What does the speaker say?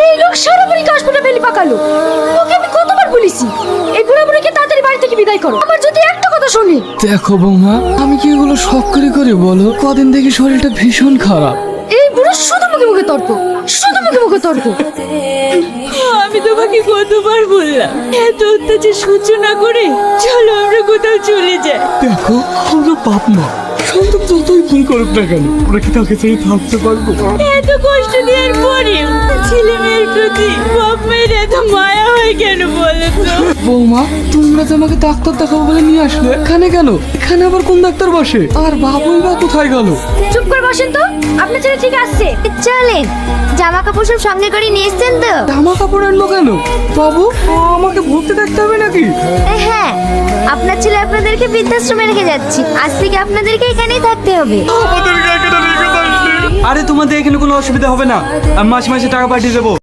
এই লোক সারা বাড়ি কাশ ফুটে ফেলি পাকালো। ওকে আমি কতবার বলেছি এই বুড়া বুড়িকে তাড়াতাড়ি বাড়ি থেকে বিদায় করো। আমার যদি একটা কথা শুনি। দেখো বৌমা, আমি কি এগুলো শখ করে বলো? কদিন দেখি শরীরটা ভীষণ খারাপ। এই বুড়ো শুধু মুখে মুখে তর্ক, শুধু মুখে মুখে তর্ক। আমি তোমাকে কতবার বললাম এত অত্যাচার সহ্য না করে চলো আমরা কোথাও চলে যাই। দেখো, আমরা বাপ মা, সন্তান যতই ভুল করুক না কেন, আমরা কি তাকে ছেড়ে থাকতে পারবো? এত কষ্ট দেওয়ার পরেও ছেলে মেয়ের প্রতি বাপ মায়ের এত মায়া হয় কেন বলো তো? বৌমা, তোমরা যে আমাকে ডাক্তার দেখাবো বলে নিয়ে আসলে, এখানে কেন? এখানে আবার কোন ডাক্তার বসে? আর বাবুই বা কোথায় গেল? চুপ করে বসেন তো, আপনার ছেলে ঠিক আসছে। চলেন, জামা কাপড় সব সঙ্গে করে নিয়ে এসছেন তো? জামা কাপড় আনলো কেন? বাবু, আমাকে ভর্তি দেখতে হবে নাকি? হ্যাঁ, আপনার ছেলে আপনাদেরকে বৃদ্ধাশ্রমে রেখে যাচ্ছি। আজ থেকে আপনাদেরকে এখানেই থাকতে হবে। আরে তোমাদের এখানে কোনো অসুবিধা হবে না, আমি মাসে মাসে টাকা পাঠিয়ে দেবো।